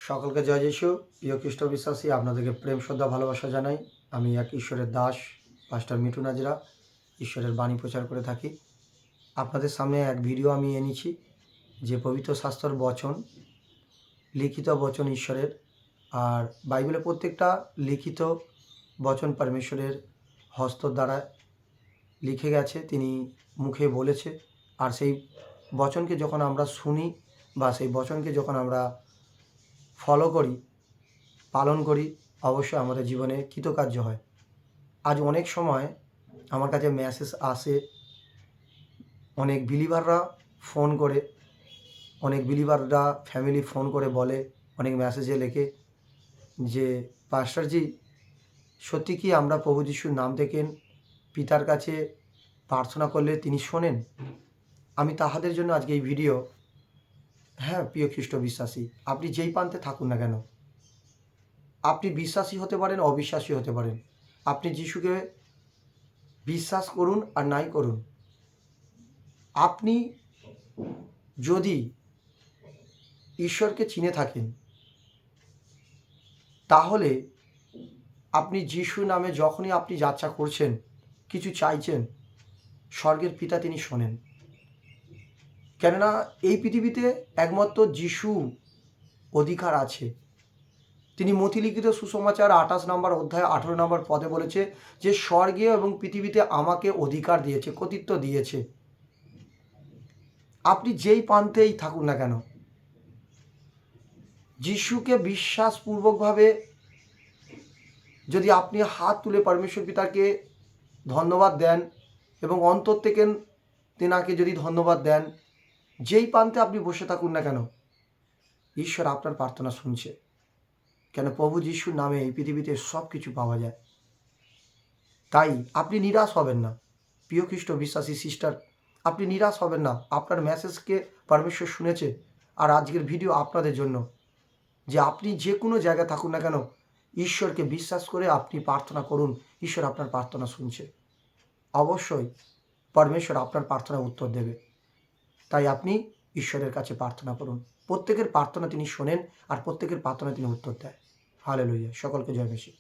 সকলকে জয় যিশু। প্রিয় খ্রিস্ট বিশ্বাসী, আপনাদেরকে প্রেম শ্রদ্ধা ভালোবাসা জানাই। আমি এক ঈশ্বরের দাস, পাস্টার মিঠু নাজরা, ঈশ্বরের বাণী প্রচার করে থাকি। আপনাদের সামনে এক ভিডিও আমি এনেছি, যে পবিত্র শাস্ত্রের বচন, লিখিত বচন ঈশ্বরের। আর বাইবেলের প্রত্যেকটা লিখিত বচন পরমেশ্বরের হস্তর দ্বারা লিখে গেছে, তিনি মুখে বলেছে। আর সেই বচনকে যখন আমরা শুনি বা সেই বচনকে যখন আমরা ফলো করি, পালন করি, অবশ্যই আমাদের জীবনে কৃতকার্য হয়। আজ অনেক সময় আমার কাছে মেসেজ আসে, অনেক বিলিভাররা ফোন করে, অনেক বিলিভাররা ফ্যামিলি ফোন করে বলে, অনেক মেসেজে লেখে যে পাস্টারজি, সত্যি কি আমরা প্রভু যিশুর নাম থেকে পিতার কাছে প্রার্থনা করলে তিনি শোনেন? আমি তাহাদের জন্য আজকে এই ভিডিও। হ্যাঁ প্রিয় খ্রিস্ট বিশ্বাসী, আপনি যেই প্রান্তে থাকুন না কেন, আপনি বিশ্বাসী হতে পারেন, অবিশ্বাসী হতে পারেন। আপনি যিশুকে বিশ্বাস করুন আর নাই করুন, আপনি যদি ঈশ্বরকে চিনে থাকেন, তাহলে আপনি যিশু নামে যখনই আপনি যাত্রা করছেন, কিছু চাইছেন, স্বর্গের পিতা তিনি শোনেন। কেননা এই পৃথিবীতে একমাত্র যিশু অধিকার আছে। তিনি মথিলিখিত সুসমাচার 28 নম্বর অধ্যায় 18 নম্বর পদে বলেছে যে স্বর্গে এবং পৃথিবীতে আমাকে অধিকার দিয়েছে, কর্তৃত্ব দিয়েছে। আপনি যেই প্রান্তেই থাকুন না কেন, যিশুকে বিশ্বাসপূর্বকভাবে যদি আপনি হাত তুলে পরমেশ্বর পিতাকে ধন্যবাদ দেন এবং অন্তর থেকে তেনাকে যদি ধন্যবাদ দেন, যেই প্রান্তে আপনি বসে থাকুন না কেন, ঈশ্বর আপনার প্রার্থনা শুনছে। কেন? প্রভু যিশুর নামে এই পৃথিবীতে সব কিছু পাওয়া যায়। তাই আপনি নিরাশ হবেন না প্রিয় খ্রিস্ট বিশ্বাসী সিস্টার, আপনি নিরাশ হবেন না। আপনার মেসেজকে পরমেশ্বর শুনেছে। আর আজকের ভিডিও আপনাদের জন্য, যে আপনি যে কোনো জায়গায় থাকুন না কেন, ঈশ্বরকে বিশ্বাস করে আপনি প্রার্থনা করুন, ঈশ্বর আপনার প্রার্থনা শুনছে। অবশ্যই পরমেশ্বর আপনার প্রার্থনা উত্তর দেবে। তাই আপনি ঈশ্বরের কাছে প্রার্থনা করুন। প্রত্যেকের প্রার্থনা তিনি শোনেন আর প্রত্যেকের প্রার্থনা তিনি উত্তর দেয়। হালেলুয়া। সকলকে জয় মেসি।